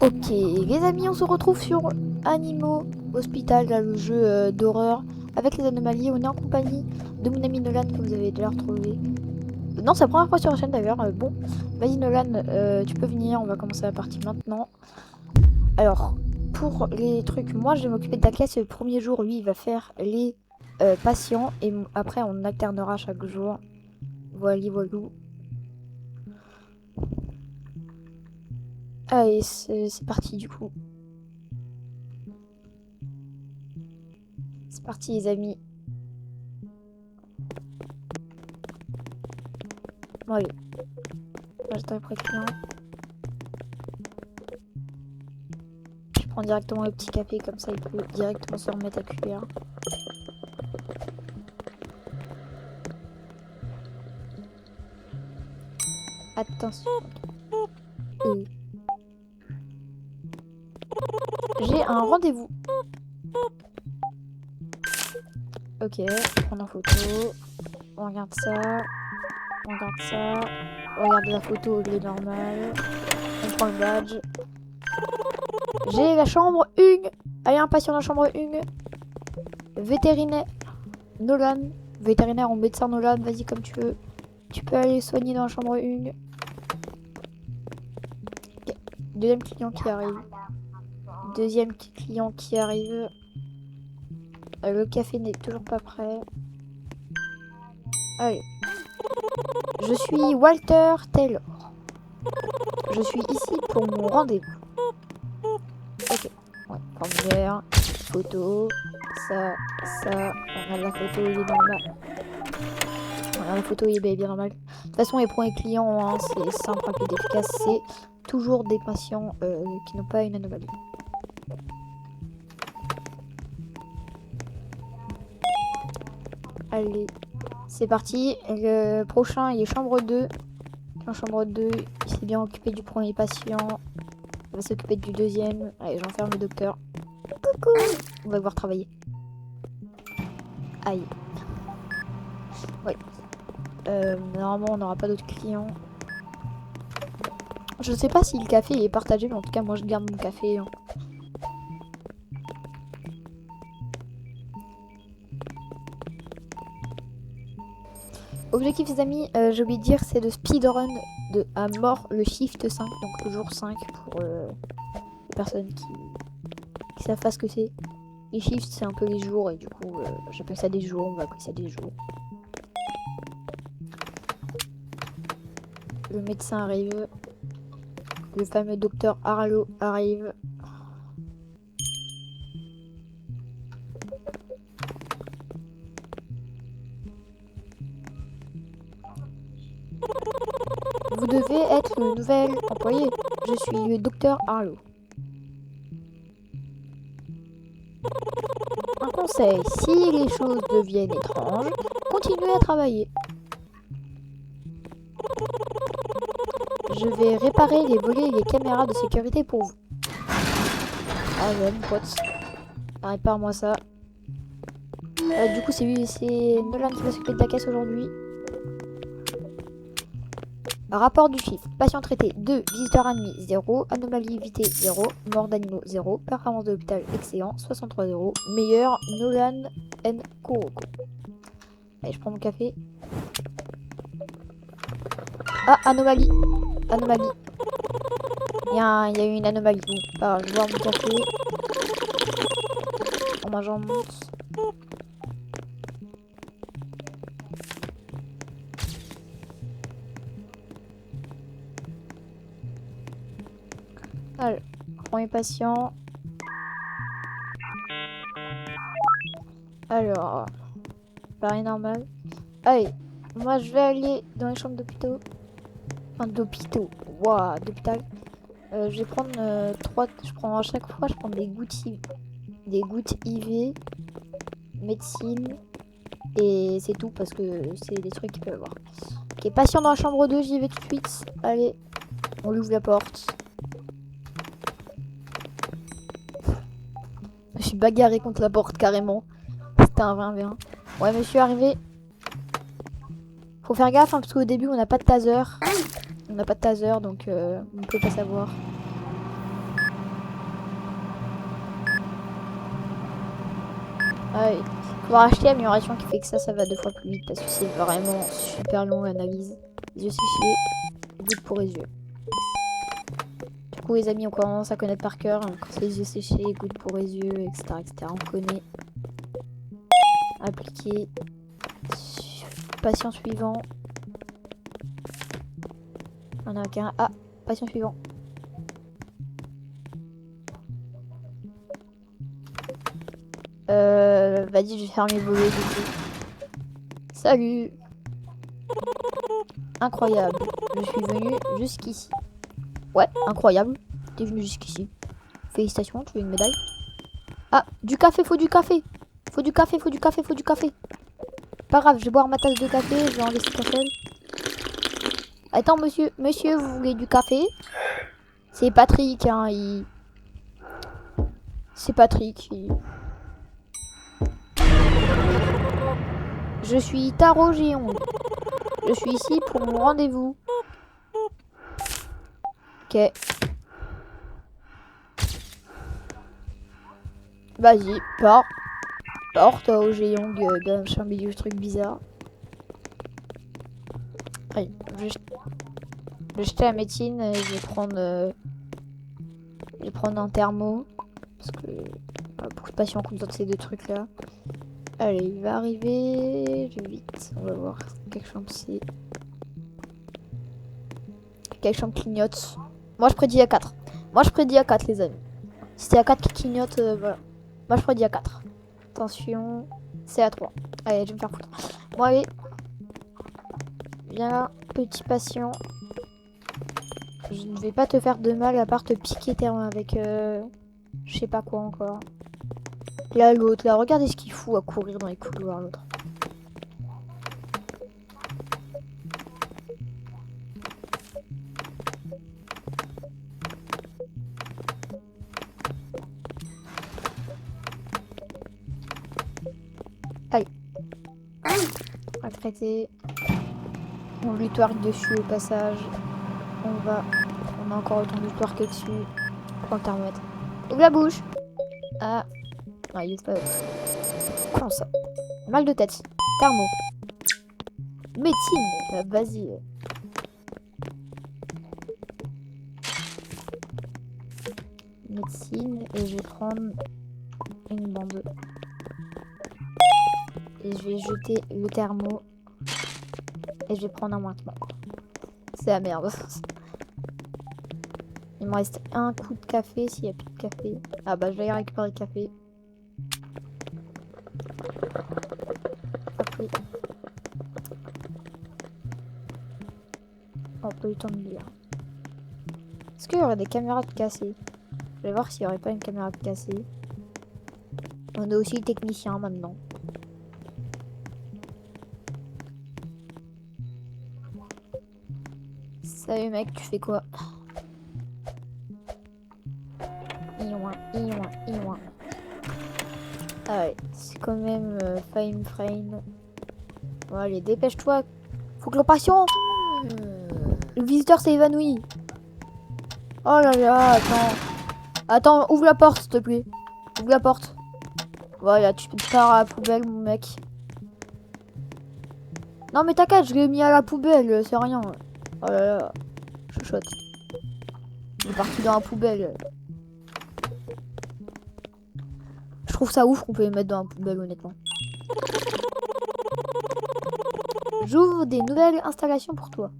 Ok, les amis, on se retrouve sur Animaux Hospital, là, le jeu d'horreur avec les anomalies. On est en compagnie de mon ami Nolan que vous avez déjà retrouvé. Non, c'est la première fois sur la chaîne d'ailleurs. Bon, vas-y Nolan, tu peux venir, on va commencer la partie maintenant. Alors, pour les trucs, moi je vais m'occuper de ta caisse le premier jour. Lui, il va faire les patients et après on alternera chaque jour. Voilà, voilou. Allez, c'est parti du coup. C'est parti les amis. Bon, allez, moi j'attends après le client. Je prends directement le petit café, comme ça il peut directement se remettre à cuire. Attention. J'ai un rendez-vous. Ok, prendre en photo. On regarde ça. On regarde ça. On regarde la photo, elle est normale. On prend le badge. J'ai la chambre 1. Allez, un patient dans la chambre 1. Vétérinaire Nolan. Vétérinaire ou médecin Nolan, vas-y comme tu veux. Tu peux aller soigner dans la chambre 1. Okay. Deuxième client qui arrive. Deuxième client qui arrive. Le café n'est toujours pas prêt. Allez. Je suis Walter Taylor. Je suis ici pour mon rendez-vous. Ok. Ouais, formulaire, photo, ça. On a la photo, il est normal. On a la photo, il est bien normal. De toute façon, les premiers clients, hein, c'est simple, rapide, efficace. C'est toujours des patients qui n'ont pas une anomalie. Allez, c'est parti. Le prochain, il est chambre 2. En chambre 2, il s'est bien occupé du premier patient. Il va s'occuper du deuxième. Allez, j'enferme le docteur. Coucou. On va devoir travailler. Aïe. Ouais. Normalement, on n'aura pas d'autres clients. Je sais pas si le café est partagé, mais en tout cas, moi, je garde mon café. Hein. Objectif, les amis, j'ai oublié de dire, c'est de speedrun de à mort le shift 5, donc le jour 5 pour les personnes qui savent pas ce que c'est. Les shifts, c'est un peu les jours, et du coup, j'appelle ça des jours, on va appeler ça des jours. Le médecin arrive. Le fameux docteur Harlow arrive. Vous devez être le nouvel employé. Je suis le docteur Harlow. Un conseil, si les choses deviennent étranges, continuez à travailler. Je vais réparer les volets et les caméras de sécurité pour vous. Ah ouais, mon pote. Répare-moi ça. Du coup, c'est Nolan qui va s'occuper de ta caisse aujourd'hui. Rapport du chiffre. Patient traité 2, visiteur admis 0, anomalie évitée 0, mort d'animaux 0, performance de l'hôpital excellent 63 euros, meilleur Nolan N. Kuroko. Allez, je prends mon café. Ah, anomalie. Anomalie. Il y a eu une anomalie. Bon, alors, je vais boire mon café. On mange en monte. Alors, premier patient. Alors, pareil normal. Allez, moi je vais aller dans les chambres d'hôpitaux. Enfin, d'hôpitaux. Waouh, d'hôpital. Je vais prendre 3. Je prends à chaque fois, je prends des gouttes IV, médecine. Et c'est tout parce que c'est des trucs qu'il peut y avoir. Ok, patient dans la chambre 2, j'y vais tout de suite. Allez, on lui ouvre la porte. Je me suis bagarré contre la porte carrément. C'était un 20-20. Ouais, monsieur, arrivé. Faut faire gaffe hein, parce qu'au début, on n'a pas de taser. On n'a pas de taser donc on ne peut pas savoir. Ouais. Faudra acheter l'amélioration qui fait que ça va 2 fois plus vite parce que c'est vraiment super long l'analyse. Les yeux séchés, goutte pour les yeux. Du coup les amis on commence à connaître par cœur hein, quand c'est les yeux séchés, goutte pour les yeux, etc. On connaît. Appliquer. Patient suivant. On a qu'un. Ah, patient suivant. Vas-y, je vais faire mes volets du coup. Salut. Incroyable. Je suis venu jusqu'ici. Ouais, incroyable. T'es venu jusqu'ici. Félicitations, tu veux une médaille. Ah, du café, faut du café. Faut du café, faut du café, faut du café. Pas grave, je vais boire ma tasse de café, je vais enlever ce café. Attends, monsieur, vous voulez du café? C'est Patrick, hein, C'est Patrick, Je suis Taro Géon. Je suis ici pour mon rendez-vous. Ok. Vas-y, porte au Géong dans un milieu de truc bizarre. Allez, je vais jeter la médecine et je vais prendre un thermo. Parce que beaucoup de patients ont besoin de ces 2 trucs là. Allez, il va arriver. Je vais vite. On va voir quelle chambre c'est. Quelle chambre clignote. Moi je prédis à 4. Moi je prédis à 4 les amis. Si c'est à 4 qui clignote, voilà. Moi je prédis à 4. Attention, c'est à 3. Allez, je vais me faire foutre. Bon allez. Viens, petit patient. Je ne vais pas te faire de mal à part te piquer tes mains avec je sais pas quoi encore. Là l'autre, là regardez ce qu'il fout à courir dans les couloirs l'autre. Allez. On va traiter. On lui twerk dessus au passage. On a encore autant de twerker dessus. Prends le thermomètre. Ouvre la bouche. Ah. Non, il est pas. Comment ça? Mal de tête. Thermo. Médecine. Vas-y. Médecine. Et je vais prendre une bande. Et je vais jeter le thermo. Et je vais prendre un mointement. C'est la merde. Il me reste un coup de café s'il n'y a plus de café. Ah bah je vais aller récupérer le café. Après. On peut le temps de lire. Est-ce qu'il y aurait des caméras de cassées? Je vais voir s'il n'y aurait pas une caméra de cassée. On a aussi le technicien maintenant. Salut mec, tu fais quoi? Iouin. Ah ouais, c'est quand même fine frame. Bon allez, dépêche-toi. Faut que le patient... Le visiteur s'est évanoui. Oh là là, Attends, ouvre la porte s'il te plaît. Ouvre la porte. Voilà, tu pars à la poubelle mon mec. Non mais t'inquiète, je l'ai mis à la poubelle, c'est rien. Oh là là, chuchote. Il est parti dans la poubelle. Je trouve ça ouf qu'on peut les mettre dans la poubelle honnêtement. J'ouvre des nouvelles installations pour toi.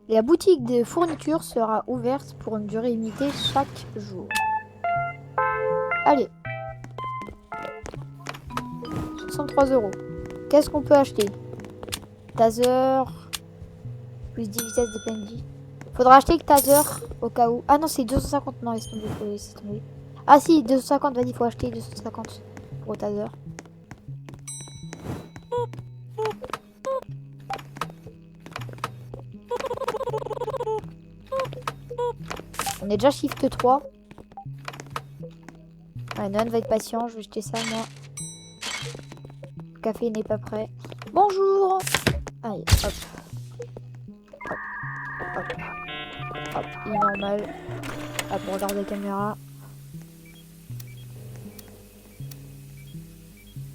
La boutique de fourniture sera ouverte pour une durée limitée chaque jour. Allez. 63 €. Qu'est-ce qu'on peut acheter? Taser. Plus 10 vitesses de PNJ. Faudra acheter le taser au cas où. Ah non, c'est 250. Non, laisse tomber. Ah si, 250. Vas-y, faut acheter 250 pour le taser. On est déjà shift 3. Ouais, Noël va être patient. Je vais jeter ça, moi. Le café n'est pas prêt. Bonjour. Allez, hop. Hop. il est normal. Hop, on regarde la caméra.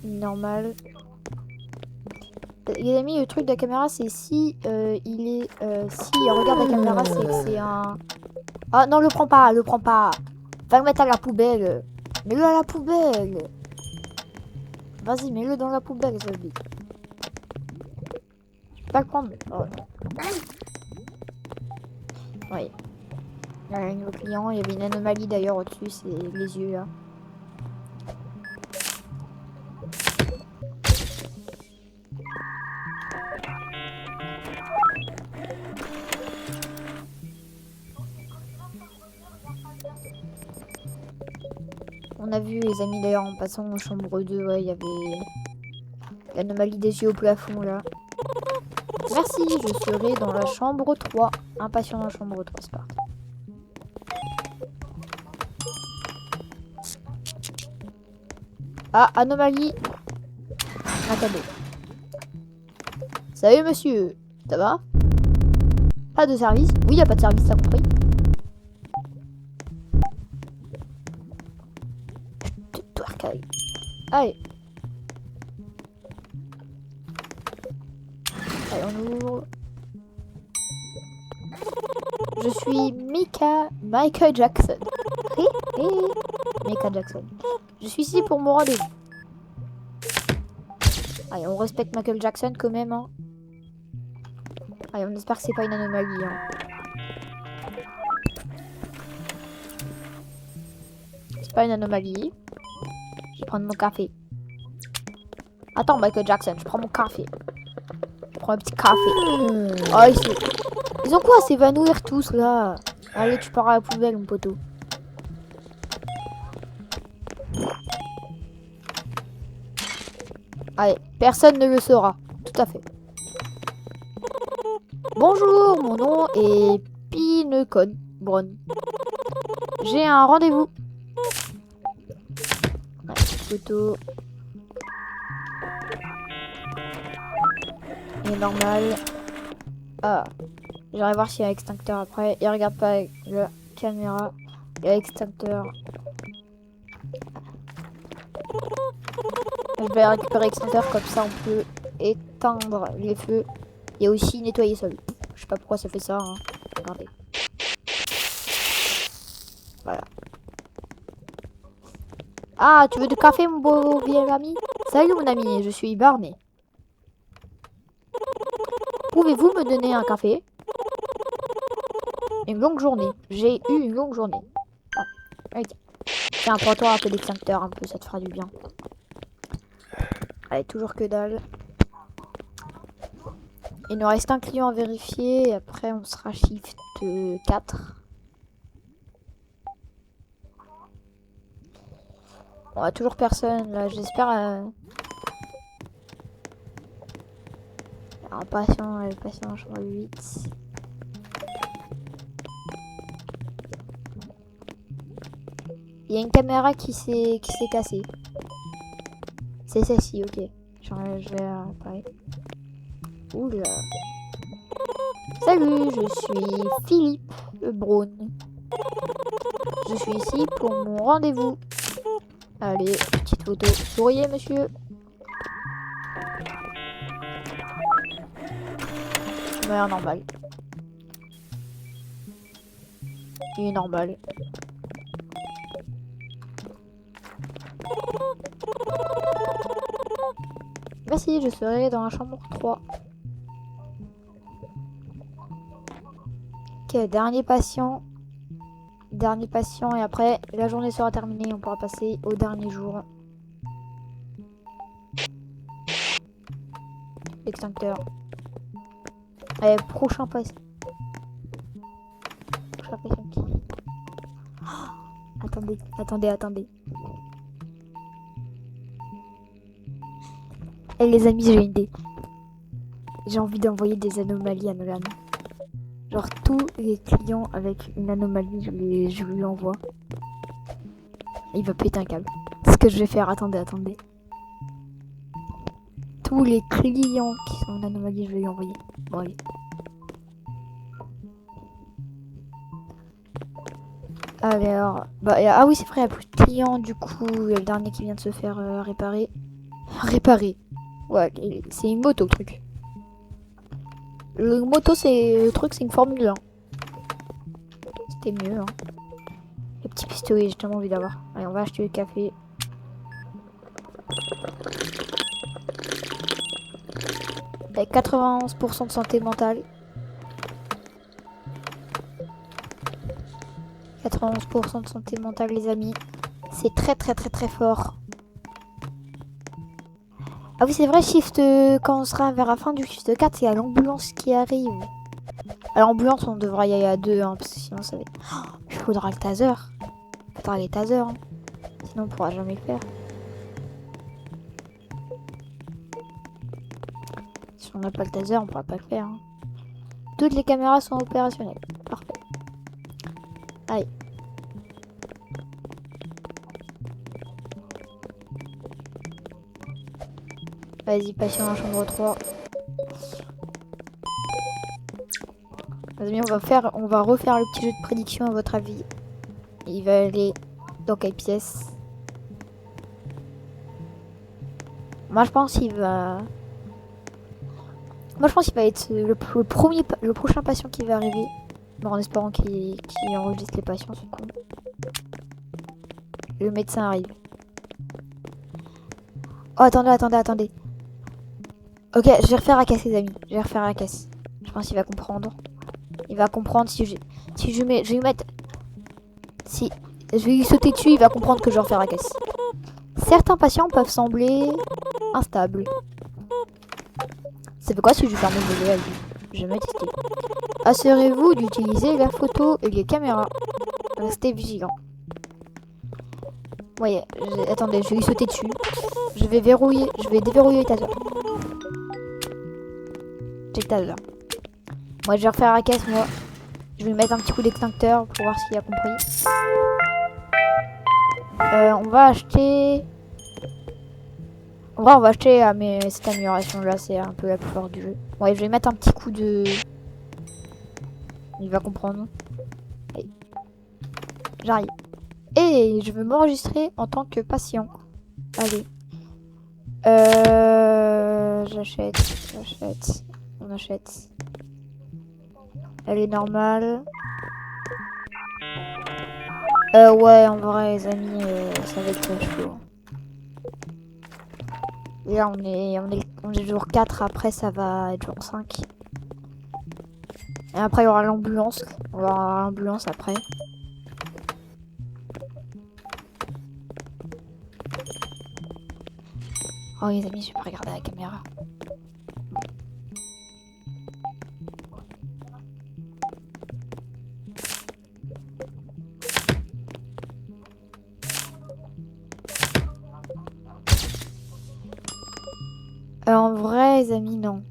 Il est normal. Les amis, le truc de la caméra, c'est si il regarde la caméra, c'est que c'est un... Ah non, le prends pas, le prends pas. Va le mettre à la poubelle. Mets-le à la poubelle. Vas-y, mets-le dans la poubelle, Zolby. Je peux pas le prendre. Oh. Oui. Un nouveau client, il y avait une anomalie d'ailleurs au-dessus, c'est les yeux là. On a vu les amis d'ailleurs en passant en chambre 2, ouais, il y avait l'anomalie des yeux au plafond là. Merci, je serai dans la chambre 3. Un patient dans la chambre 3, c'est parti. Ah, anomalie. Attendez. Salut monsieur, ça va? Pas de service? Oui, y a pas de service, t'as compris? Allez. Allez, on ouvre. Je suis Michael Jackson. Michael Jackson. Je suis ici pour mon rendez-vous. Allez, on respecte Michael Jackson quand même. Hein. Allez, on espère que c'est pas une anomalie. Hein. C'est pas une anomalie. Je vais prendre mon café. Attends, Michael Jackson, je prends mon café. Je prends un petit café. Oh, ils ont quoi à s'évanouir tous là? Allez, tu pars à la poubelle, mon poteau. Allez, personne ne le saura. Tout à fait. Bonjour, mon nom est Pinecone Brown. J'ai un rendez-vous. Photo. Il est normal. Ah. J'aimerais voir s'il y a un extincteur après. Il regarde pas avec la caméra. Il y a l'extincteur. Je vais récupérer l'extincteur comme ça on peut éteindre les feux. Et aussi nettoyer sol. Je sais pas pourquoi ça fait ça. Hein. Regardez. Voilà. Ah, tu veux du café, mon beau vieil ami? Salut, mon ami, je suis Barney. Pouvez-vous me donner un café? Une longue journée. J'ai eu une longue journée. Ah, ok. Tiens, prends-toi un peu d'extincteur, un peu, ça te fera du bien. Allez, toujours que dalle. Il nous reste un client à vérifier, et après on sera shift 4. On a toujours personne là, j'espère. Un patient, chambre 8. Il y a une caméra qui s'est cassée. C'est celle-ci, ok. Je vais réparer. Oula. Salut, je suis Philippe Brown. Je suis ici pour mon rendez-vous. Allez, petite photo. Souriez, monsieur. Ouais, normal. Il est normal. Merci, je serai dans la chambre 3. Ok, dernier patient. Dernier patient et après la journée sera terminée. On pourra passer au dernier jour. L'extincteur. Allez, prochain patient. Prochain patient qui... Oh, attendez. Et les amis, j'ai une idée. J'ai envie d'envoyer des anomalies à Nolan. Genre tous les clients avec une anomalie, je lui envoie. Il va péter un câble. C'est ce que je vais faire. Attendez. Tous les clients qui sont en anomalie, je vais lui envoyer. Bon, allez. Alors, bah, ah oui, c'est vrai, il n'y a plus de clients, du coup, il y a le dernier qui vient de se faire réparer. Réparer. Ouais, c'est une moto, le truc. Le moto, c'est le truc, c'est une Formule 1. C'était mieux, hein. Le petit pistolet, j'ai tellement envie d'avoir. Allez, on va acheter le café. Avec 91% de santé mentale. 91% de santé mentale, les amis. C'est très très très très fort. Ah oui, c'est vrai, shift, quand on sera vers la fin du shift 4, il y a l'ambulance qui arrive. À l'ambulance, on devra y aller à deux, hein, parce que sinon ça va être... Oh, il faudra le taser. Il faudra les tasers, hein. Sinon on pourra jamais le faire. Si on n'a pas le taser, on pourra pas le faire, hein. Toutes les caméras sont opérationnelles. Parfait. Allez. Vas-y, patient dans la chambre 3. Les amis, on va refaire le petit jeu de prédiction à votre avis. Il va aller dans quelle pièce? Moi je pense qu'il va... Moi je pense qu'il va être le prochain patient qui va arriver. Bon, en espérant qu'il enregistre les patients, c'est con. Le médecin arrive. Oh, attendez. Ok, je vais refaire la caisse, les amis. Je vais refaire la caisse. Je pense qu'il va comprendre. Il va comprendre si je mets... Je vais lui mettre... Si je vais lui sauter dessus, il va comprendre que je vais refaire la caisse. Certains patients peuvent sembler instables. Ça fait quoi si je ferme le volet? Je vais tester. Assurez-vous d'utiliser la photo et les caméras. Restez vigilant. Ouais, attendez, je vais lui sauter dessus. Je vais déverrouiller le taser. J'ai le taser. Moi, je vais refaire la caisse, moi. Je vais lui mettre un petit coup d'extincteur pour voir s'il a compris. On va acheter... En vrai, on va acheter cette amélioration là, c'est un peu la plus forte du jeu. Ouais, je vais mettre un petit coup de... Il va comprendre. Allez. J'arrive. Et je veux m'enregistrer en tant que patient. Allez. J'achète. On achète. Elle est normale. Ouais, en vrai, les amis, ça va être chaud. Et là, on est jour 4, après ça va être jour 5. Et après, il y aura l'ambulance. On va avoir l'ambulance après. Oh les amis, je vais pas regarder la caméra. En vrai, les amis, non.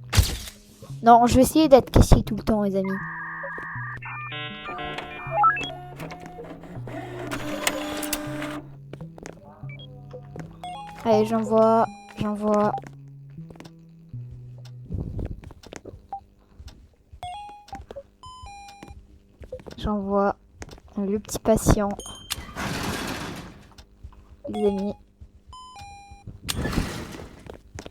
Non, je vais essayer d'être caissier tout le temps, les amis. Allez, j'envoie. J'envoie le petit patient. Les amis.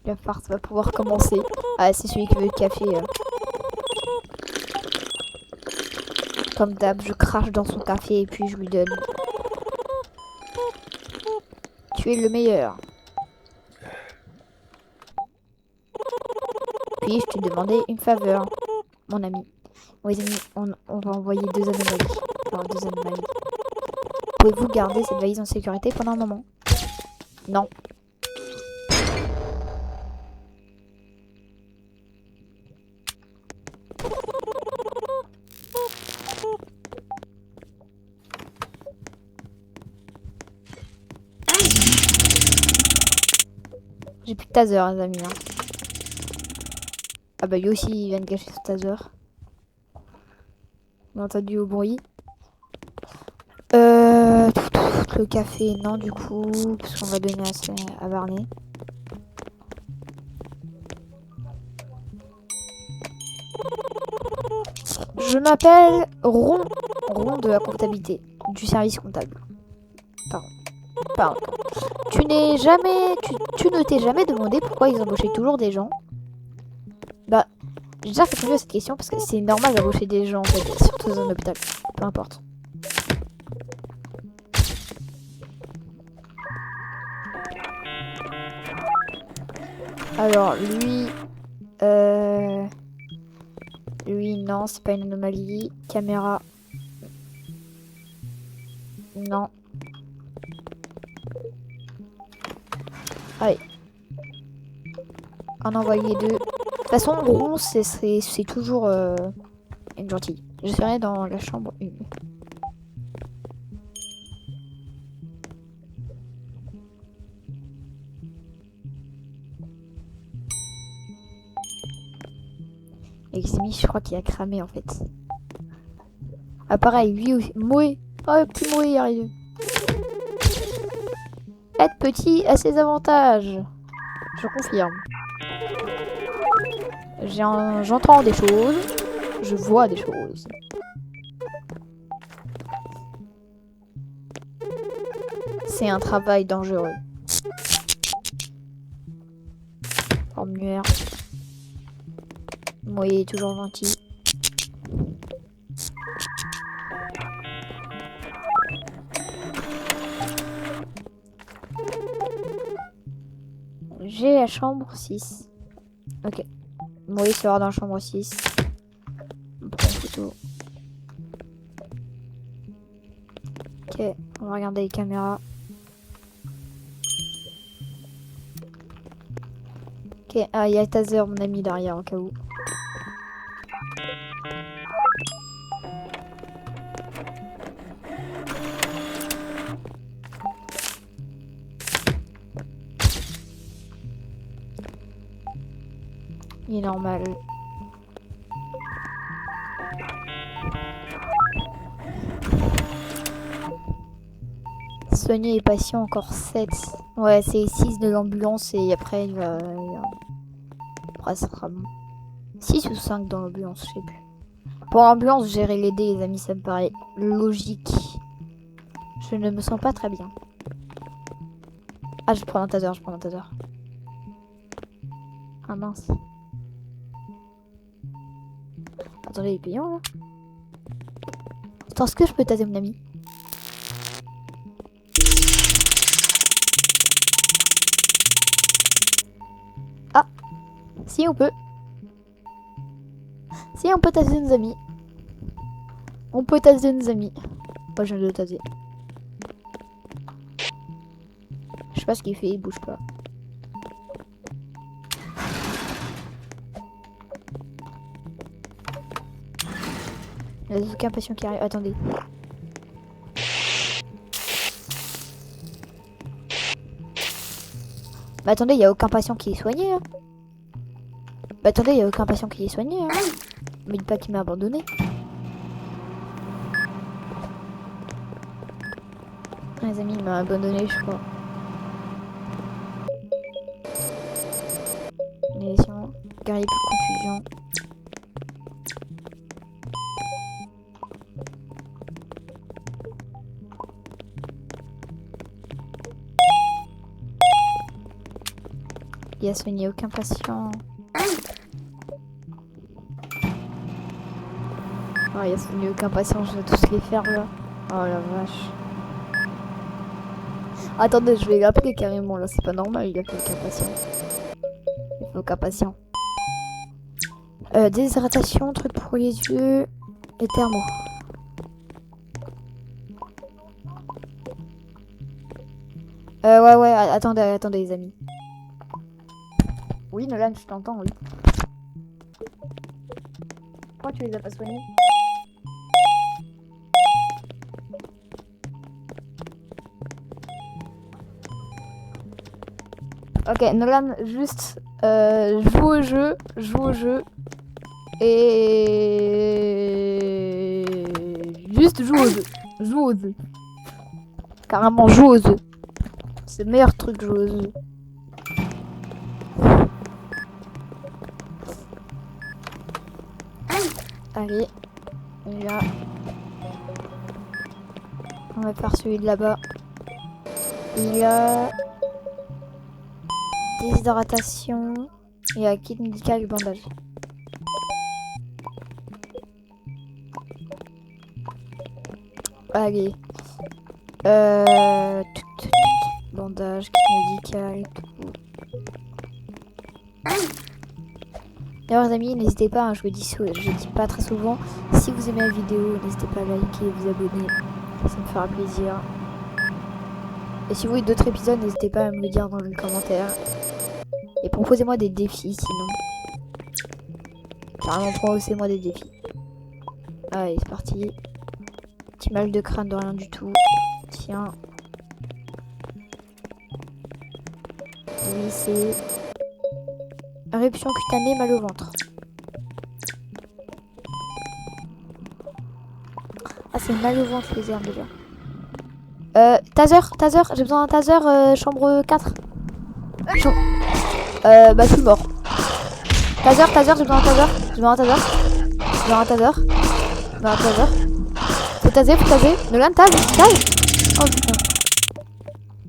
La farce va pouvoir commencer. Ah, c'est celui qui veut le café. Comme d'hab, je crache dans son café et puis je lui donne. Tu es le meilleur. Puis-je te demander une faveur, mon ami? Bon, les amis, on va envoyer deux anomalies. Alors, deux anomalies. Pouvez-vous garder cette valise en sécurité pendant un moment? Non. J'ai plus de taser, les amis. Hein. Ah bah lui aussi, il vient de gâcher son taser. On a entendu au bruit. Le café, non, du coup, parce qu'on va donner à Barney. Je m'appelle Rond de la comptabilité. du service comptable. Pardon. Tu ne t'es jamais demandé pourquoi ils embauchaient toujours des gens? Bah, j'ai déjà répondu à cette question parce que c'est normal d'embaucher des gens en fait, surtout dans un hôpital. Peu importe. Alors, lui, non, c'est pas une anomalie. Caméra. Non. Allez. En envoyer 2. De toute façon, rond, c'est toujours une gentille. Je serai dans la chambre 1. Eximi, je crois qu'il a cramé en fait. Ah pareil, lui aussi. Moé. Oh, le petit Moé est arrivé. Être petit a ses avantages. Je confirme. J'entends des choses. Je vois des choses. C'est un travail dangereux. Formulaire. Moé est toujours gentil. J'ai la chambre 6. Ok. Moé sera dans la chambre 6. On prend une photo. Ok, on va regarder les caméras. Ok, ah, il y a Taser, mon ami, derrière, au cas où. Il est normal. Soigner les patients, encore 7. Ouais, c'est 6 de l'ambulance et après il va... Après ça sera bon. 6 ou 5 dans l'ambulance, je sais plus. Pour l'ambulance, gérer les dés, les amis, ça me paraît logique. Je ne me sens pas très bien. Ah, je prends un taser, Ah mince. Attendez, il est payant là. Attends, est-ce que je peux taser mon ami? Ah, si on peut. Si on peut taser nos amis. On peut taser nos amis. Moi je viens de le taser. Je sais pas ce qu'il fait, il bouge pas. Il n'y a aucun patient qui arrive. Attendez. Bah attendez, il n'y a aucun patient qui est soigné. Hein. Bah attendez, il n'y a aucun patient qui est soigné. Hein. Mais dites pas qu'il m'a abandonné. Les amis, il m'a abandonné, je crois. Lésion, grippe, confusion. Il a soigné aucun patient. Oh, il a soigné aucun patient, je vais tous les faire là. Oh la vache. Attendez, je vais l'appeler carrément là, c'est pas normal, il a fait aucun patient. Il a fait aucun patient. Déshydratation, truc pour les yeux et thermo. Ouais, attendez les amis. Oui, Nolan, je t'entends, oui. Pourquoi tu les as pas soignés? Ok, Nolan, juste joue au jeu. Et juste joue aux œufs. Carrément joue aux œufs. C'est le meilleur truc, jouer aux œufs. Allez, là. On va faire celui de là-bas. Il y a déshydratation et kit médical et bandage. Allez. Bandage, kit médical, tout. D'ailleurs les amis, n'hésitez pas, hein, je dis pas très souvent, si vous aimez la vidéo, n'hésitez pas à liker et vous abonner, ça me fera plaisir. Et si vous voulez d'autres épisodes, n'hésitez pas à me le dire dans les commentaires. Et proposez-moi des défis sinon. Carrément proposez-moi des défis. Allez, c'est parti. Petit mal de crâne de rien du tout. Tiens. Oui, c'est... éruption cutanée, mal au ventre. Ah, c'est mal au ventre les herbes déjà. Taser, j'ai besoin d'un taser, chambre 4. Bah je suis mort. Taser, j'ai besoin d'un taser. J'ai besoin d'un taser. J'ai besoin d'un taser. J'ai besoin d'un taser. Faut taser. Nolan, tase. Oh putain.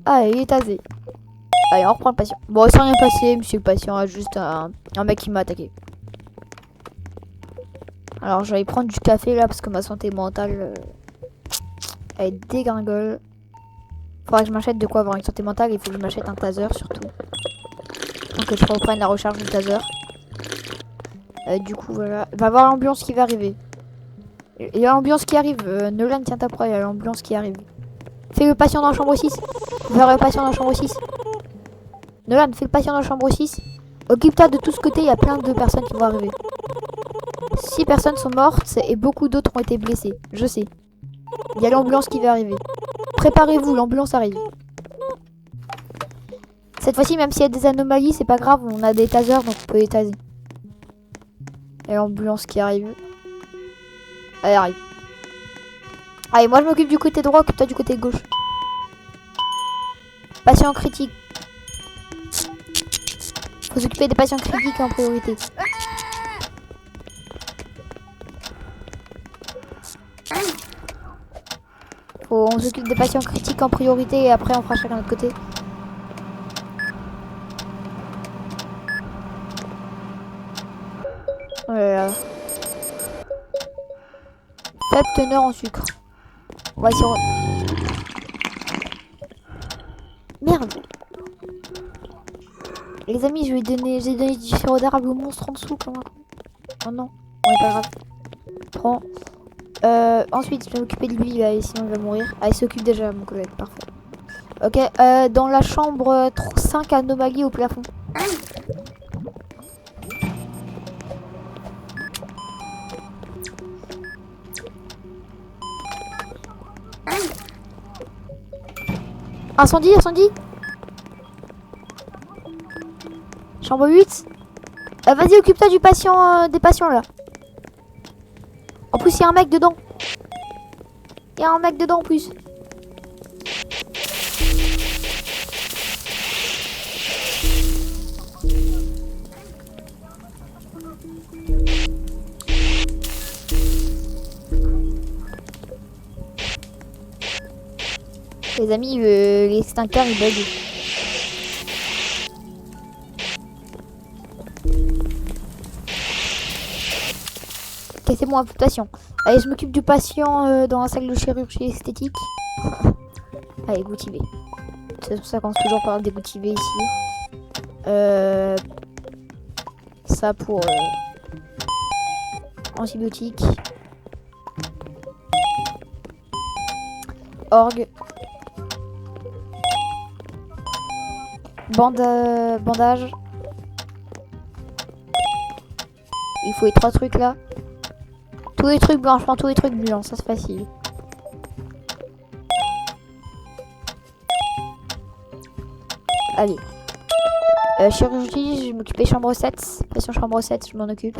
Ah, il est tasé. Allez, on reprend le patient. Bon, c'est rien passé, monsieur le patient a juste un mec qui m'a attaqué. Alors, je vais aller prendre du café là parce que ma santé mentale elle dégringole. Faudra que je m'achète de quoi avoir une santé mentale. Il faut que je m'achète un taser surtout. Donc que je reprenne la recharge du taser. Du coup, voilà. Va voir l'ambulance qui va arriver. Il y a l'ambulance qui arrive. Nolan, tiens ta proie, il y a l'ambulance qui arrive. Fais le patient dans la chambre 6. Fais le patient dans la chambre 6. Nolan, fais le patient dans la chambre 6. Occupe-toi de tout ce côté, il y a plein de personnes qui vont arriver. 6 personnes sont mortes et beaucoup d'autres ont été blessées. Je sais. Il y a l'ambulance qui va arriver. Préparez-vous, l'ambulance arrive. Cette fois-ci, même s'il y a des anomalies, c'est pas grave, on a des tasers donc on peut les taser. Et l'ambulance qui arrive. Elle arrive. Allez, moi je m'occupe du côté droit, occupe-toi du côté gauche. Patient critique. Faut s'occuper des patients critiques en priorité. On s'occupe des patients critiques en priorité et après on fera chacun de notre côté. Voilà. Faible teneur en sucre. On va essayer. Merde. Les amis, j'ai donné du sirop d'érable au monstre en dessous comme un con. Oh non, ouais, pas grave. Prends. Ensuite, je vais m'occuper de lui, là, sinon il va mourir. Ah, il s'occupe déjà, mon collègue, parfait. Ok, dans la chambre 5 anomalies au plafond. Incendie. Chambre 8. Vas-y, occupe-toi du patient, des patients là. En plus, il y a un mec dedans. Il y a un mec dedans en plus. Les amis, l'extincteur il bug. Cassez-moi un peu de patient. Allez, je m'occupe du patient dans la salle de chirurgie esthétique. Allez, Goutivé. C'est pour ça qu'on se toujours par des Goutivé ici. Ça pour antibiotiques. Orgue. Bandage. Il faut les 3 trucs là. Tous les trucs blancs, je prends tous les trucs blancs, ça c'est facile. Allez. Chirurgie, je vais m'occuper chambre 7. Pression chambre 7, je m'en occupe.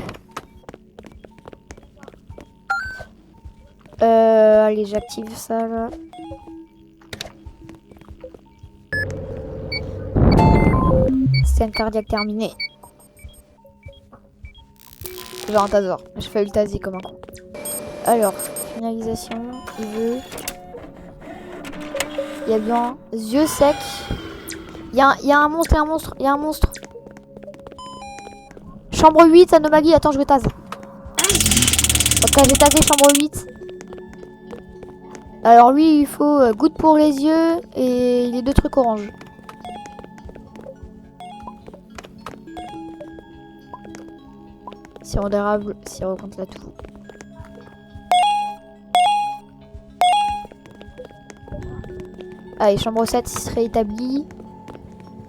Allez, j'active ça là. Scène cardiaque terminée. J'ai un taser. Je fais le taser comme un con. Alors, finalisation, il veut. Il y a bien yeux secs. Il y a un monstre, il y a un monstre, il y a un monstre. Chambre 8, anomalie, attends, je le tase. Ok, j'ai tasé chambre 8. Alors lui, il faut goutte pour les yeux et les 2 trucs orange. Sirop d'érable, sirop contre la toux. Allez, chambre 7 il serait établi.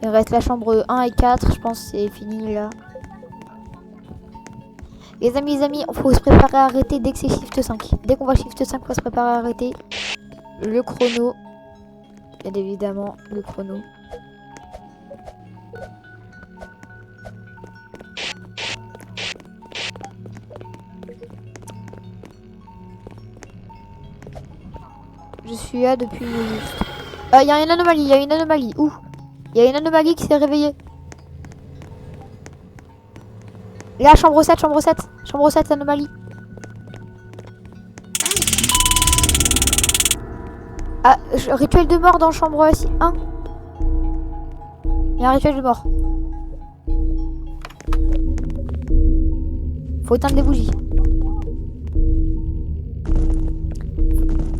Il reste la chambre 1 et 4, je pense que c'est fini là. Les amis, il faut se préparer à arrêter dès que c'est shift 5. Dès qu'on va shift 5, il faut se préparer à arrêter. Le chrono. Bien évidemment, le chrono. Je suis là depuis une minute. Il y a une anomalie, il y a une anomalie. Où? Il y a une anomalie qui s'est réveillée. Là, chambre 7, chambre 7. Chambre 7, anomalie. Ah, rituel de mort dans chambre 1. Il y a un rituel de mort. Faut éteindre les bougies.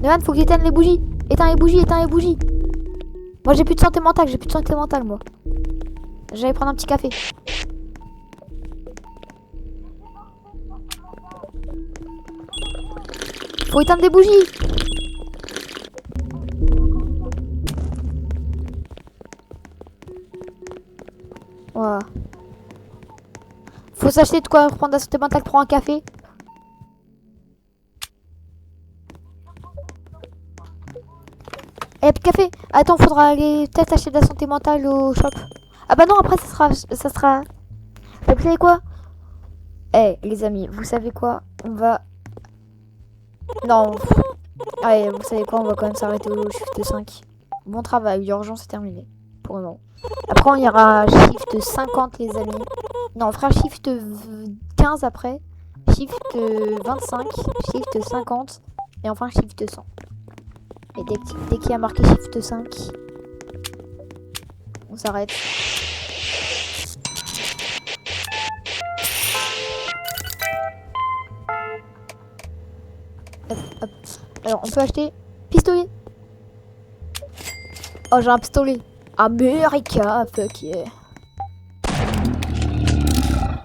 Nolan, faut que j'éteigne les bougies. Éteins les bougies, éteins les bougies. Moi, j'ai plus de santé mentale, moi. J'allais prendre un petit café. Faut éteindre des bougies. Voilà. Faut s'acheter de quoi prendre la santé mentale pour un café. Eh, café. Attends, faudra aller peut-être acheter de la santé mentale au shop. Ah bah non, après ça sera. Vous savez quoi? Eh les amis, vous savez quoi? On va. Non. Allez, vous savez quoi? On va quand même s'arrêter au shift 5. Bon travail, l'urgence est terminée. Pour le moment. Après on ira shift 50 les amis. Non, on fera shift 15 après. Shift 25, shift 50 et enfin shift 100. Et dès qu'il y a marqué shift 5, on s'arrête. Hop, hop. Alors on peut acheter pistolet. Oh, j'ai un pistolet. America, fuck yeah.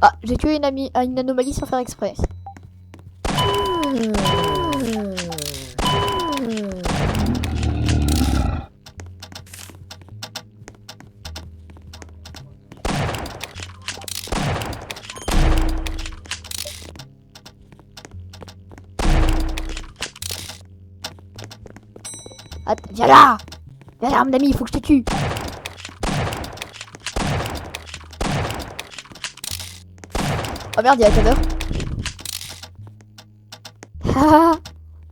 Ah, j'ai tué une anomalie sans faire exprès. Viens là! Viens là, mon ami, il faut que je te tue! Oh merde, il y a quelle heure?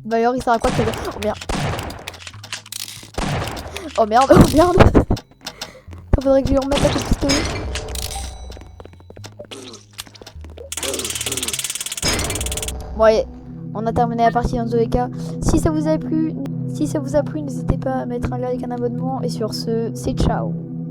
Bah alors, il sert à quoi quelle heure? Oh merde! Oh merde, oh merde! Il faudrait que je lui remette la pistolet. Bon allez, on a terminé la partie dans tous les cas. Si ça vous a plu, n'hésitez pas à mettre un like, un abonnement. Et sur ce, c'est ciao.